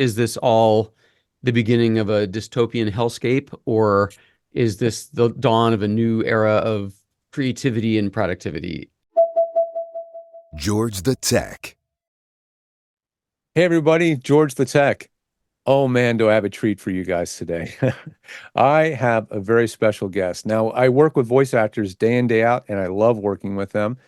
is this all the beginning of a dystopian hellscape, or is this the dawn of a new era of creativity and productivity? George the Tech. Hey everybody, George the Tech. Oh man, do I have a treat for you guys today. I have a very special guest. Now, I work with voice actors day in, day out, and I love working with them.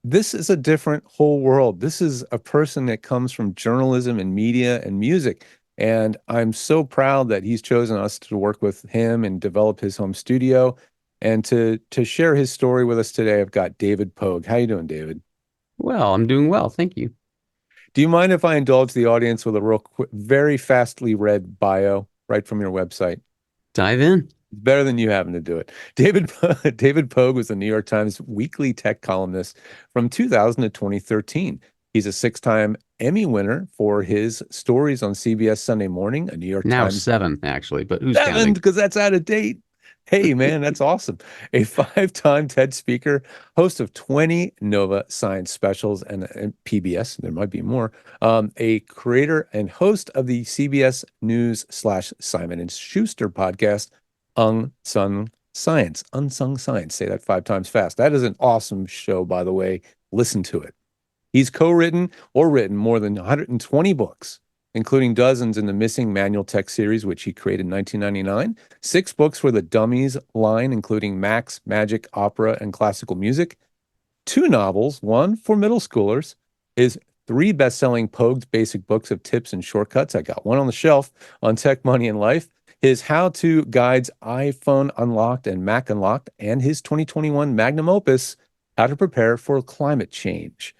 This is a different whole world. This is a person that comes from journalism and media and music. And I'm so proud that he's chosen us to work with him and develop his home studio. And to share his story with us today, I've got David Pogue. How you doing, David? Well, I'm doing well, thank you. Do you mind if I indulge the audience with a real quick, very fastly read bio right from your website? Dive in. Better than you having to do it. David Pogue was the New York Times weekly tech columnist from 2000 to 2013. He's a six-time Emmy winner for his stories on CBS Sunday Morning, a New York Now Times. 7, actually, but who's Seven, counting? because that's out of date. Hey, man, that's awesome. A five-time TED speaker, host of 20 Nova Science specials and PBS, there might be more, a creator and host of the CBS News / Simon & Schuster podcast, Unsung Science. Unsung Science. Say that 5 times fast. That is an awesome show, by the way. Listen to it. He's co-written or written more than 120 books, including dozens in the Missing Manual Tech series, which he created in 1999, 6 books for the Dummies line, including Max, Magic, Opera, and Classical Music, 2 novels, 1 for middle schoolers, his 3 best-selling Pogue's Basic Books of Tips and Shortcuts. I got one on the shelf on tech, money, and life, his how-to guides iPhone Unlocked and Mac Unlocked, and his 2021 magnum opus, How to Prepare for Climate Change.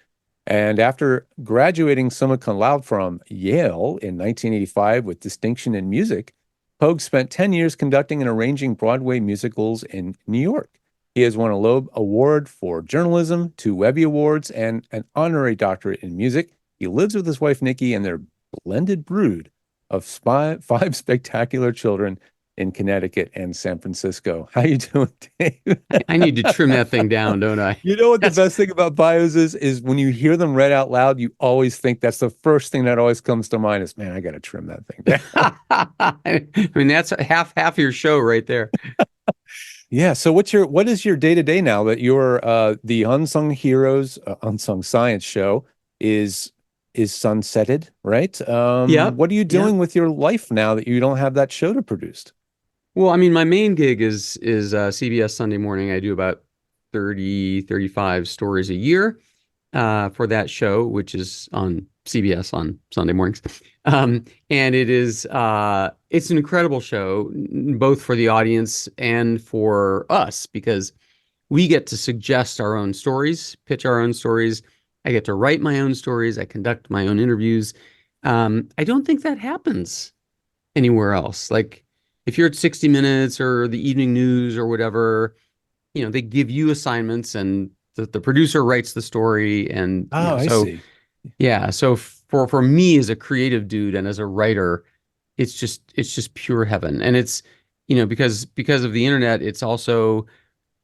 And after graduating summa cum laude from Yale in 1985 with distinction in music, Pogue spent 10 years conducting and arranging Broadway musicals in New York. He has won a Loeb Award for journalism, 2 Webby Awards, and an honorary doctorate in music. He lives with his wife, Nikki, and their blended brood of 5 spectacular children in Connecticut and San Francisco. How you doing, Dave? I need to trim that thing down, don't I? You know what the best thing about bios is when you hear them read out loud, you always think that's the first thing that always comes to mind is, man, I got to trim that thing down. I mean, that's half your show right there. Yeah. So what is your day-to-day now that you're the Unsung Heroes, Unsung Science show is sunsetted, right? Yep. What are you doing with your life now that you don't have that show to produce? Well, I mean, my main gig is CBS Sunday Morning. I do about 35 stories a year for that show, which is on CBS on Sunday mornings. And it's an incredible show, both for the audience and for us, because we get to suggest our own stories, pitch our own stories. I get to write my own stories. I conduct my own interviews. I don't think that happens anywhere else. Like, if you're at 60 Minutes or the Evening News or whatever, they give you assignments and the producer writes the story. And I see. Yeah. So for me as a creative dude and as a writer, it's just pure heaven. And it's, because of the internet, it's also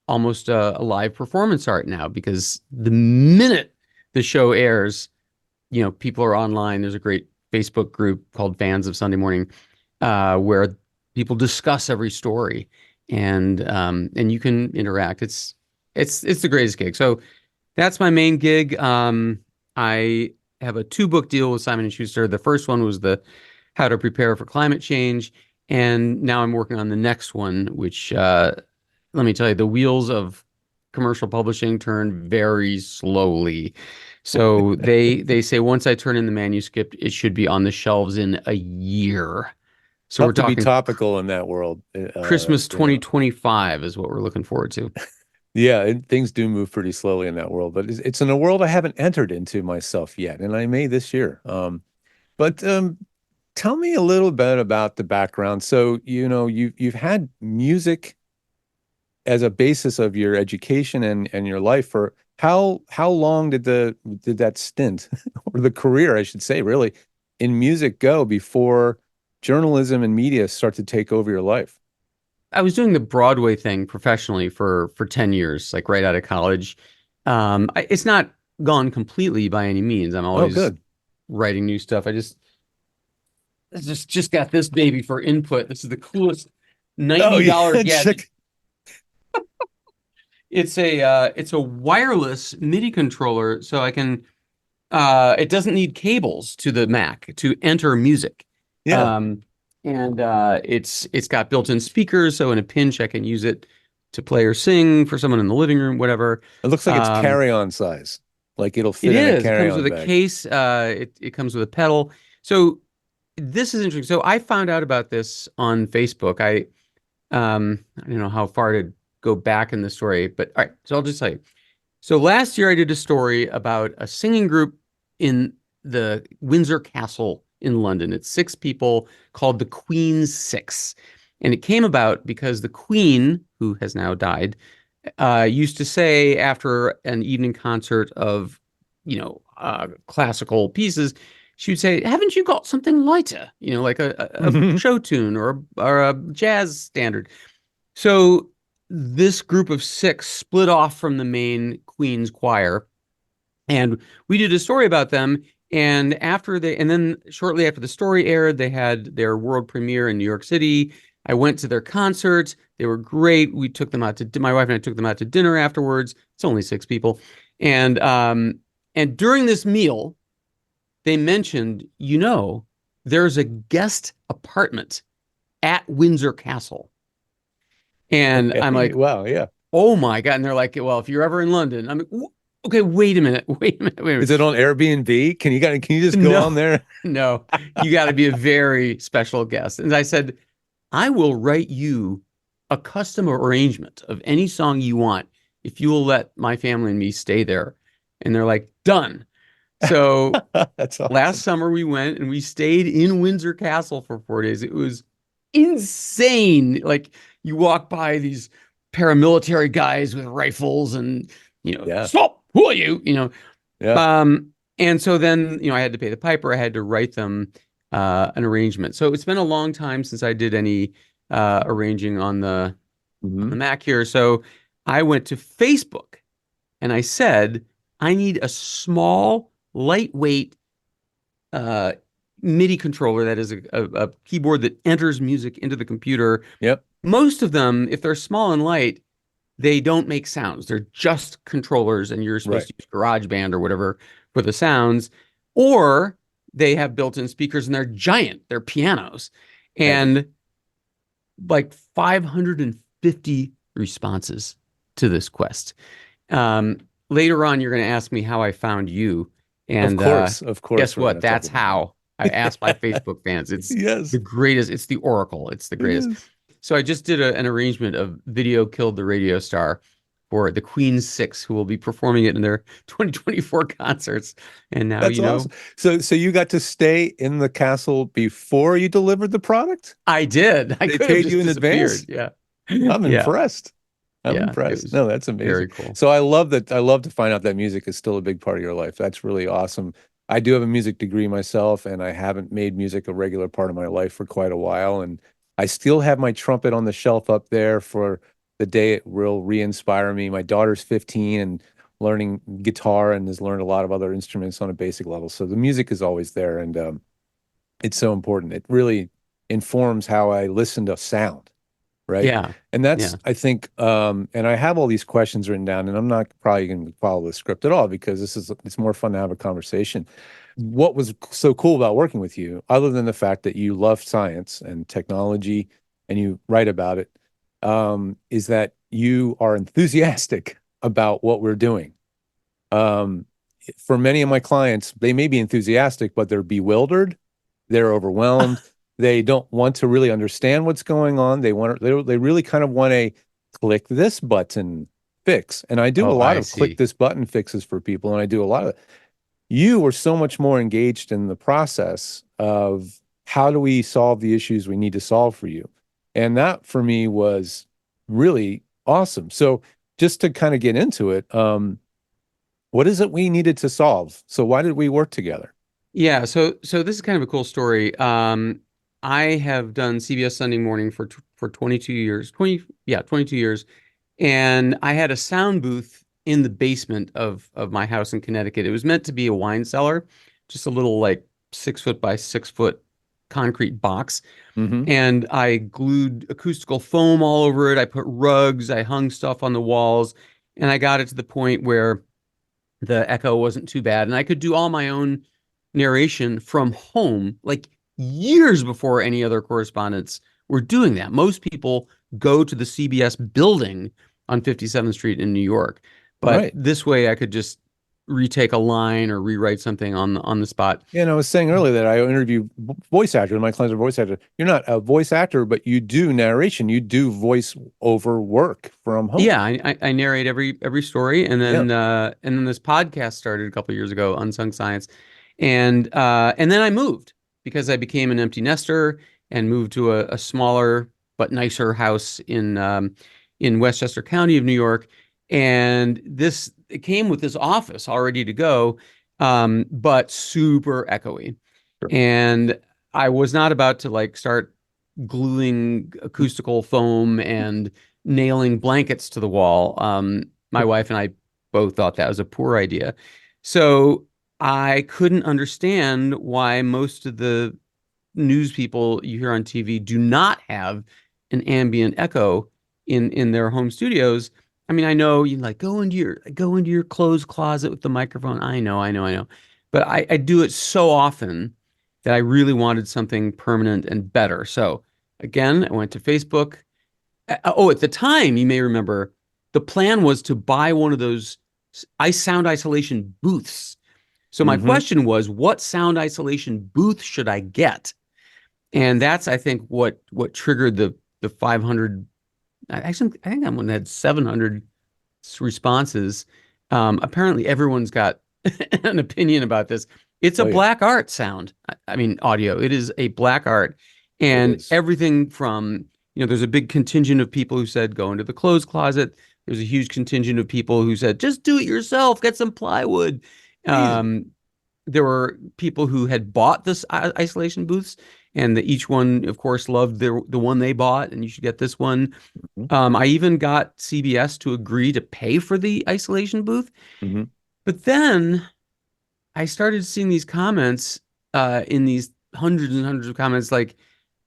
almost a live performance art now, because the minute the show airs, people are online. There's a great Facebook group called Fans of Sunday Morning, where people discuss every story, and you can interact. It's the greatest gig. So that's my main gig. I have a 2-book deal with Simon & Schuster. The first one was the How to Prepare for Climate Change, and now I'm working on the next one, which let me tell you, the wheels of commercial publishing turn very slowly. So they say once I turn in the manuscript, it should be on the shelves in a year. So we're talking to be topical in that world. Christmas 2025 is what we're looking forward to. Yeah, things do move pretty slowly in that world, but it's in a world I haven't entered into myself yet, and I may this year. But tell me a little bit about the background. So, you've had music as a basis of your education and your life for how long did that stint or the career, I should say, really, in music go before journalism and media start to take over your life? I was doing the Broadway thing professionally for 10 years, like right out of college. It's not gone completely by any means. I'm always good. writing new stuff. just got this baby for input. This is the coolest Oh $90 yeah, gadget. It's a wireless MIDI controller, so I can it doesn't need cables to the Mac to enter music. yeah. Um, and it's got built-in speakers, so in a pinch I can use it to play or sing for someone in the living room, whatever. It looks like it's Um, carry-on size. Like it'll it fit in a is. It comes with carry-on a bag. case. It comes with a pedal. So this is interesting. So I found out about this on Facebook. I don't know how far to go back in the story, but all right. So I'll just tell you. So last year I did a story about a singing group in the Windsor Castle in London. It's six people called the Queen's Six. And it came about because the Queen, who has now died, used to say after an evening concert of, classical pieces, she would say, "Haven't you got something lighter? Like a show tune or a jazz standard." So this group of six split off from the main Queen's choir, and we did a story about them. And then shortly after the story aired, they had their world premiere in New York City. I went to their concert. They were great. My wife and I took them out to dinner afterwards. It's only six people. And during this meal, they mentioned, there's a guest apartment at Windsor Castle. And I'm Okay. like, Wow. Yeah. oh my God. And they're like, well, if you're ever in London, I'm like, okay, wait a minute. Wait a minute. Wait a Is minute. it on Airbnb? Can you just go No, on there? no, you got to be a very special guest. And I said, I will write you a custom arrangement of any song you want if you will let my family and me stay there. And they're like, done. So That's last awesome. summer we went and we stayed in Windsor Castle for 4 days. It was insane. Like you walk by these paramilitary guys with rifles and, Yeah. stop, who are you? Yeah. Um, and so then, I had to pay the piper. I had to write them an arrangement. So it's been a long time since I did any arranging on the Hmm. Mac here. So I went to Facebook and I said, I need a small, lightweight uh, MIDI controller that is a keyboard that enters music into the computer. Yep. Most of them, if they're small and light, they don't make sounds. They're just controllers, and you're supposed Right. to use GarageBand or whatever for the sounds. Or they have built-in speakers and they're giant. They're pianos. Heavy. And like 550 responses to this quest. Um, Later on, you're going to ask me how I found you. And Of guess course, we're what? going to talk That's about that. how I asked my Facebook fans. It's the Yes, greatest. It's the Oracle. It's the it greatest. is. So I just did an arrangement of Video Killed the Radio Star for the Queen's Six, who will be performing it in their 2024 concerts. And now, That's awesome. So you got to stay in the castle before you delivered the product? I did. I They could have paid you just in advance? disappeared. Yeah. I'm Yeah. impressed. I'm Yeah. It impressed. was No, that's amazing. very cool. So I love that. I love to find out that music is still a big part of your life. That's really awesome. I do have a music degree myself, and I haven't made music a regular part of my life for quite a while. And I still have my trumpet on the shelf up there for the day it will re-inspire me. My daughter's 15 and learning guitar and has learned a lot of other instruments on a basic level. So the music is always there, and it's so important. It really informs how I listen to sound, right? Yeah. And that's, Yeah. I think, and I have all these questions written down, and I'm not probably going to follow the script at all because it's more fun to have a conversation. What was so cool about working with you, other than the fact that you love science and technology and you write about it, is that you are enthusiastic about what we're doing. Um, for many of my clients, they may be enthusiastic, but they're bewildered, they're overwhelmed. They don't want to really understand what's going on. They really kind of want a click this button fix. And I do a Oh, lot I of click see. this button fixes for people, and I do a lot of you were so much more engaged in the process of how do we solve the issues we need to solve for you. And that for me was really awesome. So just to kind of get into it, what is it we needed to solve? So why did we work together? Yeah, so this is kind of a cool story. I have done CBS Sunday Morning for 22 years. 22 years. And I had a sound booth in the basement of my house in Connecticut. It was meant to be a wine cellar, just a little like 6 foot by 6 foot concrete box, Hmm. and I glued acoustical foam all over it. I put rugs, I hung stuff on the walls, and I got it to the point where the echo wasn't too bad, and I could do all my own narration from home, like years before any other correspondents were doing that. Most people go to the CBS building on 57th Street in New York, but Right. this way I could just retake a line or rewrite something on the spot. Yeah, and I was saying earlier that I interview voice actors. My clients are voice actors. You're not a voice actor, but you do narration. You do voice over work from home. Yeah, I narrate every story, Yeah. and then this podcast started a couple years ago, Unsung Science, and then I moved because I became an empty nester and moved to a smaller but nicer house in Westchester County of New York, and this it came with this office all ready to go, but super echoey, Sure. and I was not about to like start gluing acoustical foam and nailing blankets to the wall. My wife and I both thought that was a poor idea. So I couldn't understand why most of the news people you hear on TV do not have an ambient echo in their home studios. I mean, I know you like go into your clothes closet with the microphone. I know. But I do it so often that I really wanted something permanent and better. So again, I went to Facebook. Oh, at the time, you may remember, the plan was to buy one of those sound isolation booths. So my Hmm. question was, what sound isolation booth should I get? And that's, I think, what triggered the 500. I think that one had 700 responses. Apparently, everyone's got an opinion about this. It's a Oh yeah, black art sound. I mean, audio. It is a black art, it and is. everything from there's a big contingent of people who said go into the clothes closet. There's a huge contingent of people who said just do it yourself, get some plywood. Easy. Um, there were people who had bought this isolation booths, and each one, of course, loved the one they bought, and you should get this one. Hmm. I even got CBS to agree to pay for the isolation booth. Hmm. But then I started seeing these comments in these hundreds and hundreds of comments like,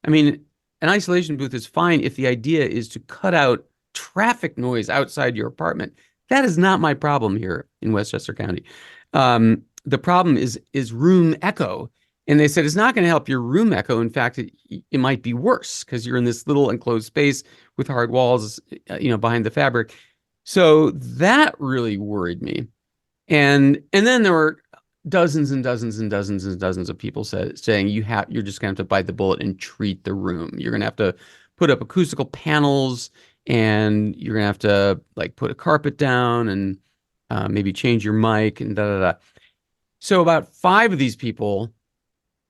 I mean, an isolation booth is fine if the idea is to cut out traffic noise outside your apartment. That is not my problem here in Westchester County. The problem is room echo. And they said it's not going to help your room echo. In fact, it might be worse because you're in this little enclosed space with hard walls, behind the fabric. So that really worried me. And then there were dozens and dozens and dozens and dozens of people saying you're just gonna have to bite the bullet and treat the room. You're gonna have to put up acoustical panels, and you're gonna have to like put a carpet down and maybe change your mic and da da da. So about five of these people,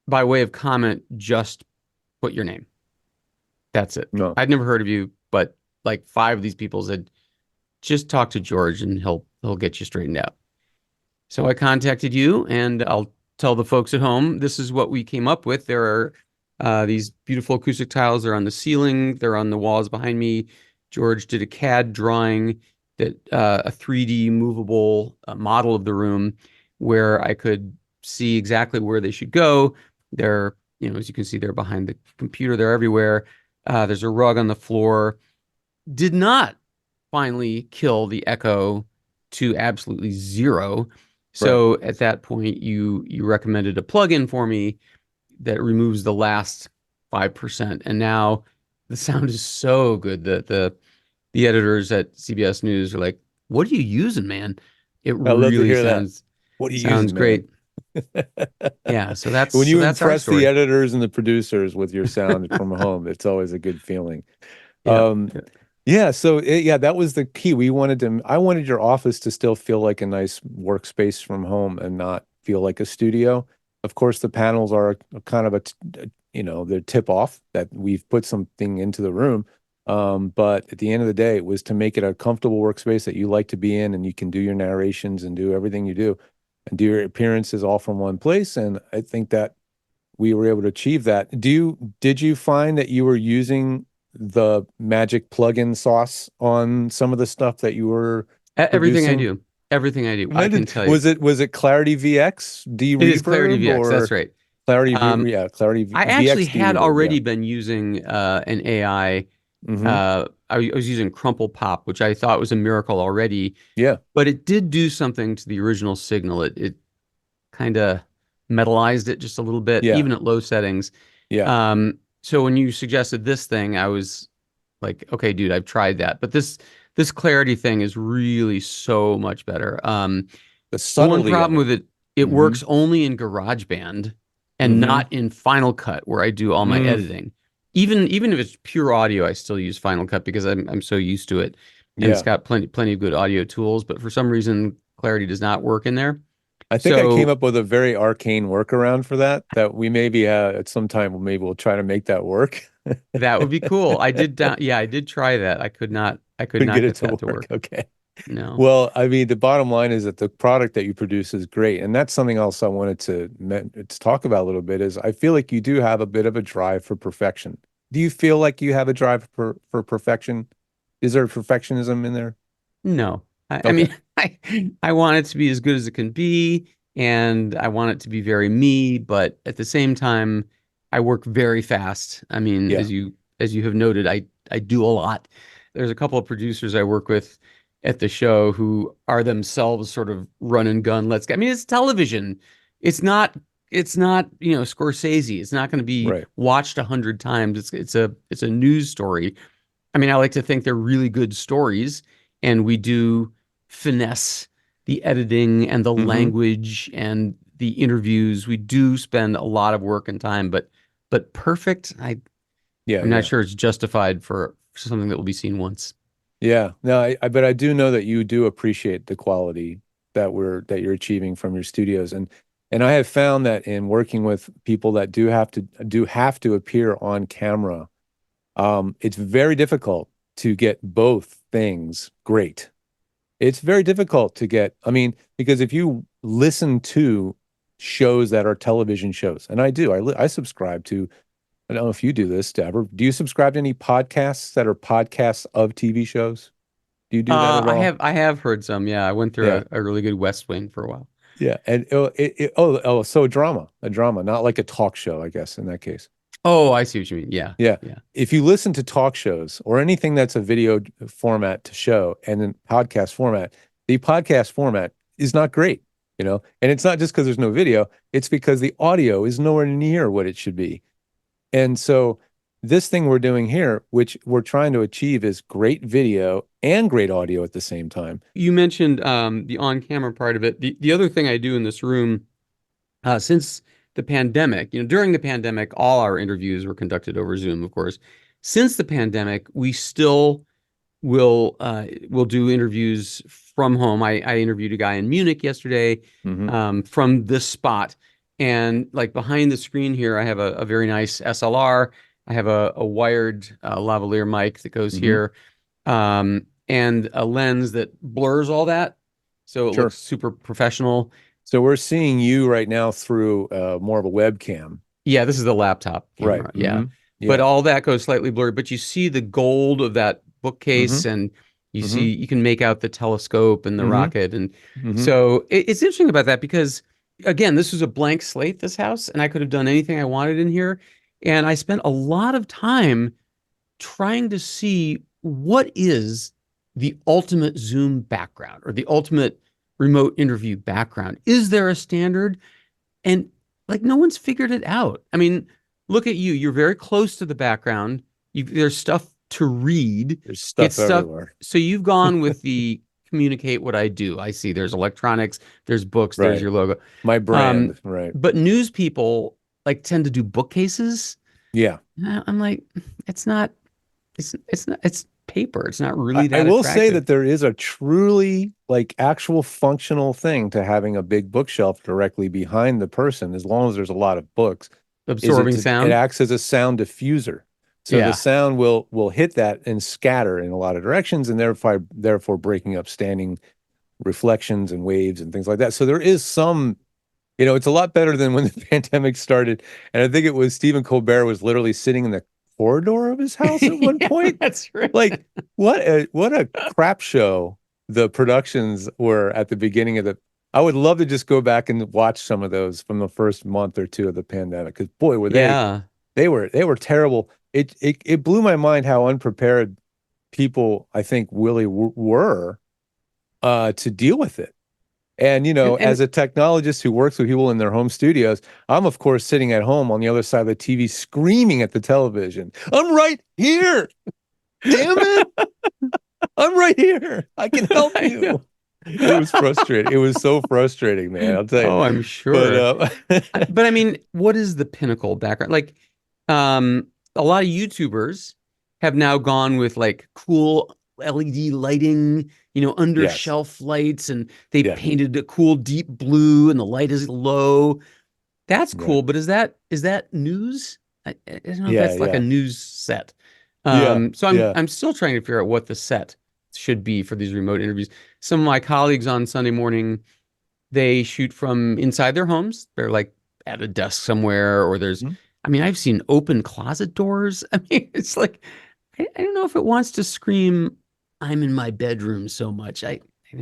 by way of comment, just put your name. That's it. No. I'd never heard of you, but like five of these people said, just talk to George and he'll get you straightened out. So I contacted you, and I'll tell the folks at home this is what we came up with. There are these beautiful acoustic tiles. They're on the ceiling. They're on the walls behind me. George did a CAD drawing that a 3D movable model of the room where I could see exactly where they should go. They're, as you can see, they're behind the computer. They're everywhere. There's a rug on the floor. Did not finally kill the echo to absolutely zero. Right. So at that point, you recommended a plugin for me that removes the last 5%, and now the sound is so good that the editors at CBS News are like, "What are you using, man? It I love to really hear that. sounds What are you sounds using, man? great." Yeah, so that's When so you that's our impress the story. editors and the producers with your sound from home, it's always a good feeling. Yeah. Um, Yeah. yeah, so yeah, that was the key. I wanted your office to still feel like a nice workspace from home and not feel like a studio. Of course, the panels are kind of they're tip off that we've put something into the room. But at the end of the day, it was to make it a comfortable workspace that you like to be in and you can do your narrations and do everything you do and do your appearances all from one place. And I think that we were able to achieve that. Did you find that you were using the magic plugin sauce on some of the stuff that you were Everything I producing? do, everything I do, I When can did tell you. was it Clarity VX, D It is Clarity Reverb, VX. That's or right. Clarity, yeah, Clarity I actually VXD had we did, yeah. already been using an AI. Hmm. I was using Crumple Pop, which I thought was a miracle already, Yeah, but it did do something to the original signal. It kind of metallized it just a little bit, yeah, even at low settings. yeah. So when you suggested this thing, I was like, okay, dude, I've tried that, but this clarity thing is really so much better. The The one subtlety of problem it. with it, it Hmm. works only in GarageBand and Hmm. not in Final Cut where I do all my Mm, editing. Even if it's pure audio, I still use Final Cut because I'm so used to it, and it's yeah. got plenty of good audio tools. But for some reason, clarity does not work in there. I think I came So up with a very arcane workaround for that, that we maybe at some time maybe we'll try to make that work. that would be cool. Yeah, I did try that. I could Couldn't not get it get to that to work. work. Okay. No. Well, I mean, the bottom line is that the product that you produce is great. And that's something else I wanted to talk about a little bit is I feel like you do have a bit of a drive for perfection. Do you feel like you have a drive for perfection? Is there perfectionism in there? No. I Okay. mean, I want it to be as good as it can be, and I want it to be very me, but at the same time, I work very fast. I mean, Yeah. as you have noted, I do a lot. There's a couple of producers I work with at the show who are themselves sort of run and gun. Let's get. I mean, it's television. It's not it's not, Scorsese. It's not going to be Right. watched 100 times. It's a news story. I mean, I like to think they're really good stories, and we do finesse the editing and the Hmm. language and the interviews. We do spend a lot of work and time, but perfect, Yeah. I'm not Yeah. sure it's justified for something that will be seen once. Yeah. No, but I do know that you do appreciate the quality that you're achieving from your studios. And I have found that in working with people that do have to appear on camera, it's very difficult to get both things great. It's very difficult to get, I mean, because if you listen to shows that are television shows, and I do, I subscribe to, I don't know if you do this, Deborah. Do you subscribe to any podcasts that are podcasts of TV shows? Do you do that at all? I have heard some. Yeah, I went through Yeah. a really good West Wing for a while. Yeah. And so a drama, not like a talk show, I guess, in that case. Oh, I see what you mean. Yeah, Yeah. yeah. If you listen to talk shows or anything that's a video format to show and then podcast format, the podcast format is not great, you know? And it's not just because there's no video, it's because the audio is nowhere near what it should be. And so this thing we're doing here, which we're trying to achieve, is great video and great audio at the same time. You mentioned the on-camera part of it. The other thing I do in this room, since the pandemic, during the pandemic, all our interviews were conducted over Zoom, of course. Since the pandemic, we still will do interviews from home. I interviewed a guy in Munich yesterday, Hmm. from this spot, and like behind the screen here, I have a very nice SLR. I have a wired lavalier mic that goes Hmm. here, and a lens that blurs all that, so it looks Sure. super professional. So we're seeing you right now through more of a webcam. Yeah, this is the laptop Right. camera. Yeah. Hmm. But Yeah. all that goes slightly blurry, but you see the gold of that bookcase, Hmm. and Hmm. you can make out the telescope and the Hmm. rocket. And Hmm. so it's interesting about that because, again, this was a blank slate, this house, and I could have done anything I wanted in here. And I spent a lot of time trying to see what is the ultimate Zoom background or the ultimate remote interview background. Is there a standard? And like no one's figured it out. I mean, look at you. You're very close to the background. There's stuff to read. There's It's stuff stuff. everywhere. So you've gone with the communicate what I do. I see there's electronics, there's books, there's Right. your logo. My Um, brand. Right. but news people like tend to do bookcases. Yeah. I'm like, it's not, it's not, it's paper. It's not I, really I that will say attractive. that there is a truly like actual functional thing to having a big bookshelf directly behind the person, as long as there's a lot of books, is Absorbing it sound. acts as a sound diffuser. So the Yeah. sound will hit that and scatter in a lot of directions and therefore breaking up standing reflections and waves and things like that. So there is some, it's a lot better than when the pandemic started. And I think it was Stephen Colbert was literally sitting in the corridor of his house at one Yeah, point. that's right. Like what a crap show the productions were at the beginning of I would love to just go back and watch some of those from the first month or two of the pandemic. Because boy, were Yeah. they were terrible. It blew my mind how unprepared people, I think, really were to deal with it. And, And as a technologist who works with people in their home studios, I'm, of course, sitting at home on the other side of the TV, screaming at the television. I'm right here. Damn it. I'm right here. I can help I know. you. It was frustrating. It was so frustrating, man. I'll tell you. Oh, I'm But sure. But I mean, what is the pinnacle background? Like, a lot of YouTubers have now gone with like cool LED lighting, under yes. shelf lights, and they Yeah. painted a cool deep blue, and the light is low. That's Yeah. cool, but is that news? I don't know if Yeah. that's like a Yeah. news set. Yeah. So I'm Yeah. I'm still trying to figure out what the set should be for these remote interviews. Some of my colleagues on Sunday morning, they shoot from inside their homes. They're like at a desk somewhere, or Mhm. I mean, I've seen open closet doors. I mean, it's like, I don't know if it wants to scream, I'm in my bedroom so much.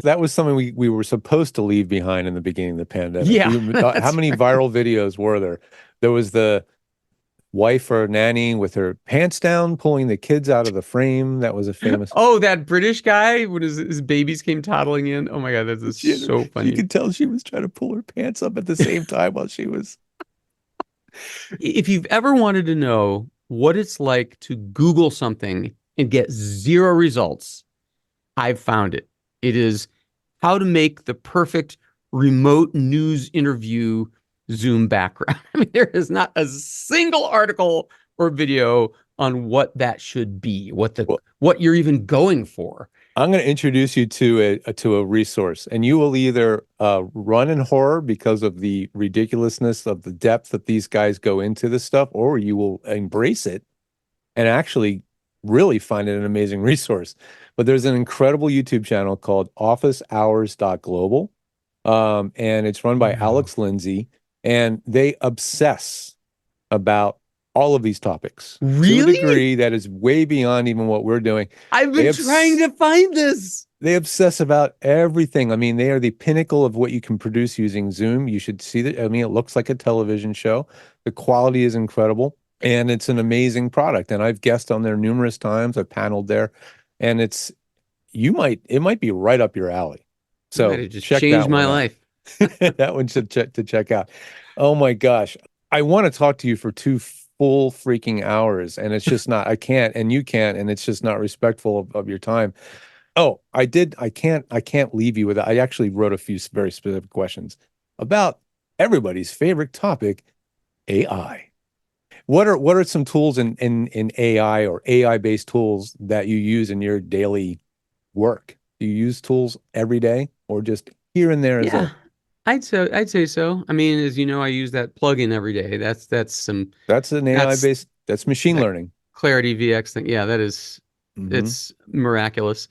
That was something we were supposed to leave behind in the beginning of the pandemic. Yeah, How that's many right. viral videos were there? There was the wife or nanny with her pants down, pulling the kids out of the frame. That was a famous. Oh, that British guy when his babies came toddling in. Oh my God, that's She, so you funny. could tell she was trying to pull her pants up at the same time while she was. If you've ever wanted to know what it's like to Google something and get zero results, I've found it. It is how to make the perfect remote news interview Zoom background. I mean, there is not a single article or video on what that should be, Well, what you're even going for. I'm going to introduce you to a resource, and you will either run in horror because of the ridiculousness of the depth that these guys go into this stuff, or you will embrace it and actually really find it an amazing resource. But there's an incredible YouTube channel called officehours.global, and it's run by No. Alex Lindsay, and they obsess about all of these topics to a Really? degree that is way beyond even what we're doing. I've They been trying obs to find this. they obsess about everything. I mean, they are the pinnacle of what you can produce using Zoom. You should see that. I mean, it looks like a television show. The quality is incredible, and it's an amazing product. And I've guested on there numerous times. I've paneled there, and it might be right up your alley. It might So have just check changed that my one out. life. That one should check out. Oh my gosh. I want to talk to you for two full freaking hours, and it's just not, I can't, and you can't, and it's just not respectful of your time. Oh, I can't leave you with it. I actually wrote a few very specific questions about everybody's favorite topic, AI. What are some tools in AI or AI based tools that you use in your daily work? Do you use tools every day or just here and there as Yeah, a I'd say so. I mean, as you know, I use that plugin every day. that's an AI That's based that's machine that learning. Clarity VX thing. Yeah, Hmm. it's miraculous.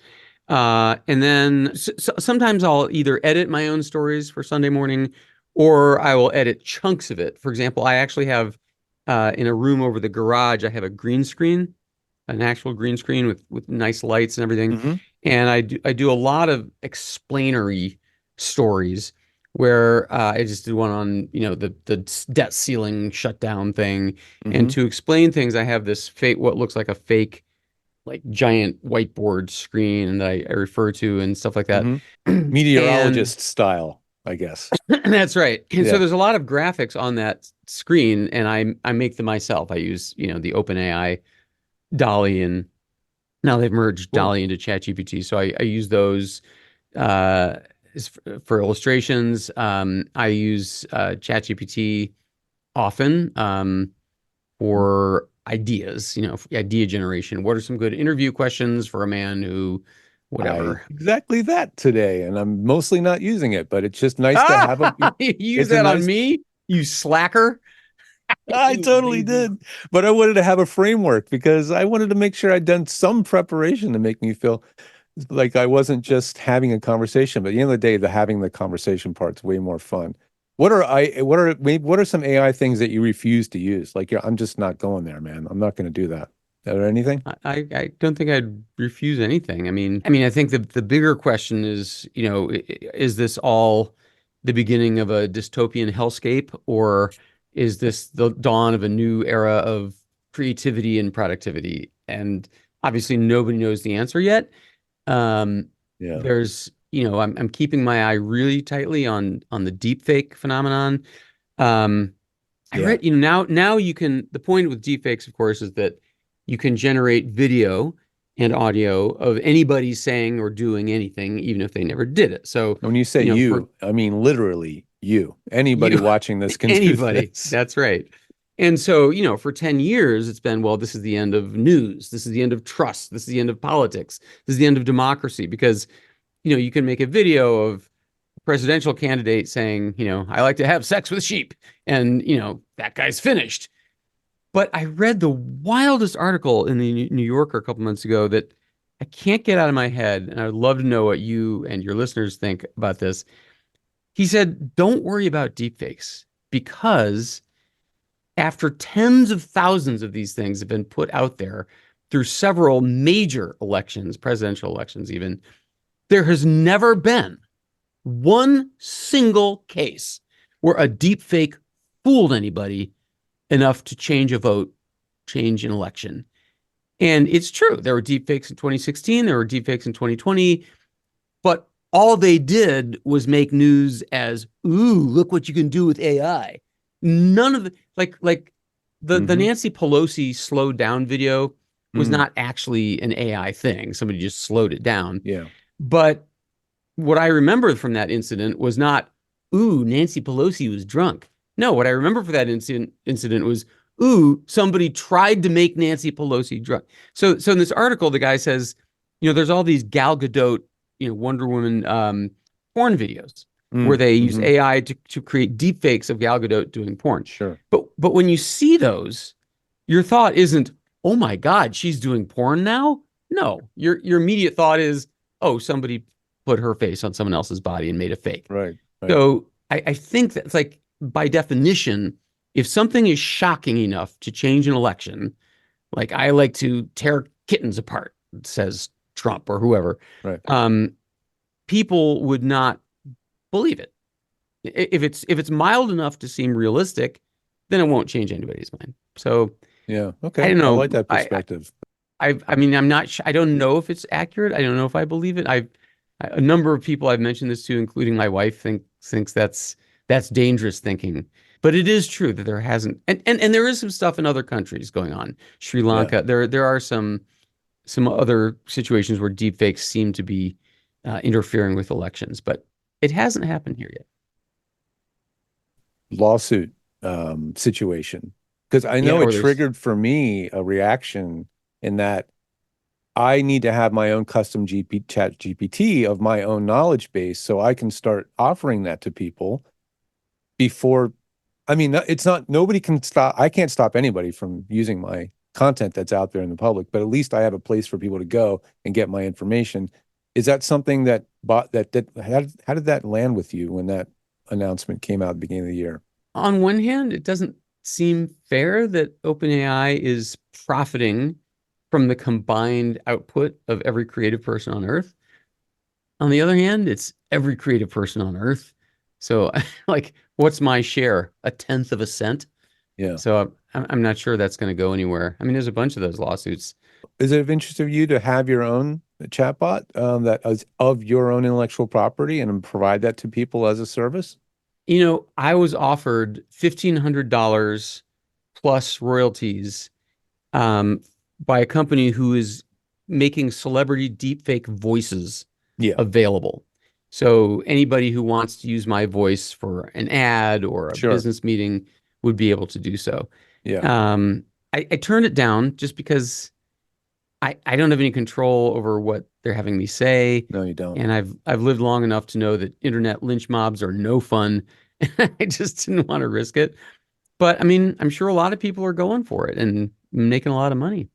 And then sometimes I'll either edit my own stories for Sunday morning, or I will edit chunks of it. For example, I actually have in a room over the garage, I have a green screen, an actual green screen with nice lights and everything. Hmm. And I do a lot of explainery stories where I just did one on, the debt ceiling shutdown thing. And Hmm. to explain things, I have this fake, what looks like a fake, like giant whiteboard screen that I refer to and stuff like that. Hmm. And Meteorologist style, I guess. that's right. And so Yeah. there's a lot of graphics on that screen, and I make them myself. I use, the OpenAI Dolly, and now they've merged Cool. Dolly into ChatGPT. So I use those uh, for illustrations. I use ChatGPT often for ideas, idea generation. What are some good interview questions for a man who, I whatever? exactly that today, and I'm mostly not using it, but it's just nice to have a. Ah, you use It's a that on nice. me, you slacker. I You totally lazy. did, but I wanted to have a framework because I wanted to make sure I'd done some preparation to make me feel like I wasn't just having a conversation. But at the end of the day, the having the conversation part's way more fun. What are some AI things that you refuse to use? Like, I'm just not going there, man. I'm not going to do that. Is there anything? I don't think I'd refuse anything. I mean, I think the bigger question is, is this all the beginning of a dystopian hellscape, or is this the dawn of a new era of creativity and productivity? And obviously nobody knows the answer yet. Um, Yeah. I'm keeping my eye really tightly on the deepfake phenomenon. Um, I Yeah. read, now you can, the point with deepfakes, of course, is that you can generate video and audio of anybody saying or doing anything, even if they never did it. So, When you say for you, I mean literally you. Anybody you, watching this can do anybody, this. that's right. And so, for 10 years, it's been, well, this is the end of news. This is the end of trust. This is the end of politics. This is the end of democracy because, you can make a video of presidential candidate saying, I like to have sex with sheep. And, that guy's finished. But I read the wildest article in the New Yorker a couple months ago that I can't get out of my head. And I would love to know what you and your listeners think about this. He said, don't worry about deepfakes because after tens of thousands of these things have been put out there through several major elections, presidential elections even, there has never been one single case where a deepfake fooled anybody enough to change a vote, change an election. And it's true. There were deepfakes in 2016, there were deepfakes in 2020, but all they did was make news as, ooh, look what you can do with AI. None of the like the Hmm. Nancy Pelosi slowed down video was Mm. not actually an AI thing. Somebody just slowed it down. Yeah. But what I remember from that incident was not, ooh, Nancy Pelosi was drunk. No, what I remember for that incident was, ooh, somebody tried to make Nancy Pelosi drunk. So in this article, the guy says, there's all these Gal Gadot, Wonder Woman porn videos where Mm. they use Hmm. AI to create deep fakes of Gal Gadot doing porn. Sure. But when you see those, your thought isn't, oh my God, she's doing porn now. No, your immediate thought is, oh, somebody put her face on someone else's body and made a fake. Right. Right. So I think that's like by definition, if something is shocking enough to change an election, like I like to tear kittens apart, says Trump or whoever, Right. um, people would not believe it. If it's mild enough to seem realistic, then it won't change anybody's mind. So Yeah. I Okay. don't I know. like that perspective. I mean, I'm not. I don't know if it's accurate. I don't know if I believe it. A number of people I've mentioned this to, including my wife, thinks that's dangerous thinking. But it is true that there hasn't, and there is some stuff in other countries going on. Sri Yeah. Lanka. There are some other situations where deepfakes seem to be interfering with elections, but it hasn't happened here yet. Lawsuit situation. Because I Yeah, know it or there's triggered for me a reaction in that I need to have my own custom chat GPT of my own knowledge base so I can start offering that to people before. I mean, it's not, nobody can stop. I can't stop anybody from using my content that's out there in the public, but at least I have a place for people to go and get my information. Is that something that how did that land with you when that announcement came out at the beginning of the year? on one hand, it doesn't seem fair that OpenAI is profiting from the combined output of every creative person on Earth. On the other hand, it's every creative person on Earth. So, like, what's my share? A tenth of a cent? Yeah. So I'm not sure that's going to go anywhere. I mean, there's a bunch of those lawsuits. Is it of interest of you to have your own chatbot that is of your own intellectual property and provide that to people as a service? I was offered $1,500 plus royalties um, by a company who is making celebrity deepfake voices Yeah, available. So anybody who wants to use my voice for an ad or a sure. business meeting would be able to do so. Yeah. Um, I turned it down just because I don't have any control over what they're having me say. No, you don't. And I've lived long enough to know that internet lynch mobs are no fun. I just didn't want to risk it. But I mean, I'm sure a lot of people are going for it and making a lot of money.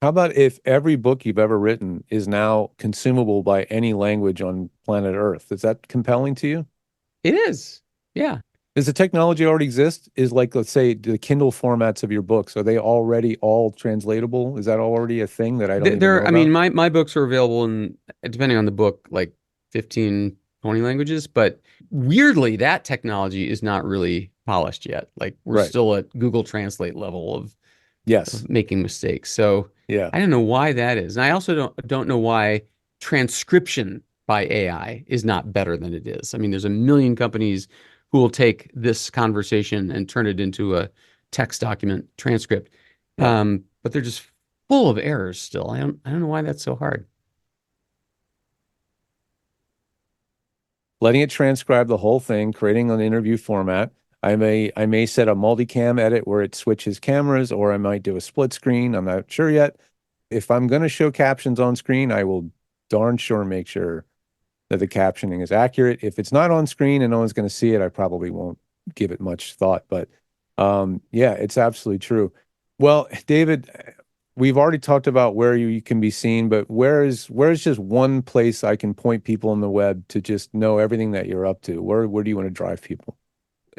How about if every book you've ever written is now consumable by any language on planet Earth? Is that compelling to you? It is. Yeah. Does the technology already exist? Is like, let's say, the Kindle formats of your books, are they already all translatable? Is that already a thing that I don't even know I mean, about? my books are available in, depending on the book, like 15 cloning languages, but weirdly, that technology is not really polished yet. Like we're Right. still at Google Translate level Yes. of making mistakes. So Yeah. I don't know why that is. And I also don't know why transcription by AI is not better than it is. I mean, there's a million companies who will take this conversation and turn it into a text document transcript. Yeah. But they're just full of errors still. I don't know why that's so hard. Letting it transcribe the whole thing, creating an interview format. I may set a multicam edit where it switches cameras, or I might do a split screen. I'm not sure yet. If I'm going to show captions on screen, I will darn sure make sure that the captioning is accurate. If it's not on screen and no one's going to see it, I probably won't give it much thought. But yeah, it's absolutely true. Well, David, we've already talked about where you can be seen, but where's just one place I can point people on the web to just know everything that you're up to? Where do you want to drive people?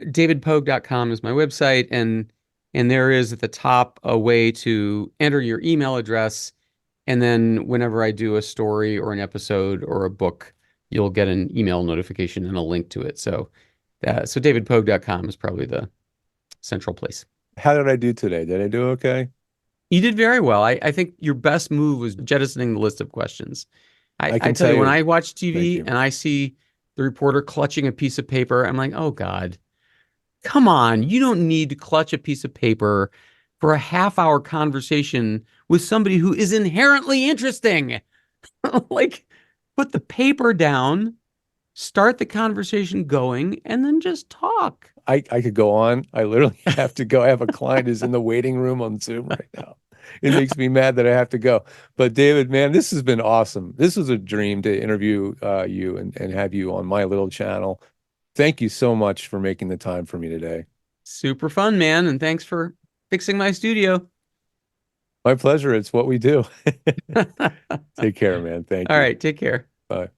davidpogue.com is my website, and there is at the top a way to enter your email address, and then whenever I do a story or an episode or a book, you'll get an email notification and a link to it. So davidpogue.com is probably the central place. How did I do today? Did I do okay? You did very well. I think your best move was jettisoning the list of questions. I I can tell tell you, when you. I watch Thank TV you. and I see the reporter clutching a piece of paper, I'm like, oh God, come on. You don't need to clutch a piece of paper for a half-hour conversation with somebody who is inherently interesting. Like, put the paper down, start the conversation going, and then just talk. I could go on. I literally have to go. I have a client who's in the waiting room on Zoom right now. It makes me mad that I have to go. But David, man, this has been awesome. This was a dream to interview you and have you on my little channel. Thank you so much for making the time for me today. Super fun, man. And thanks for fixing my studio. My pleasure. It's what we do. All Take care, man. Thank you. right, take care. Bye.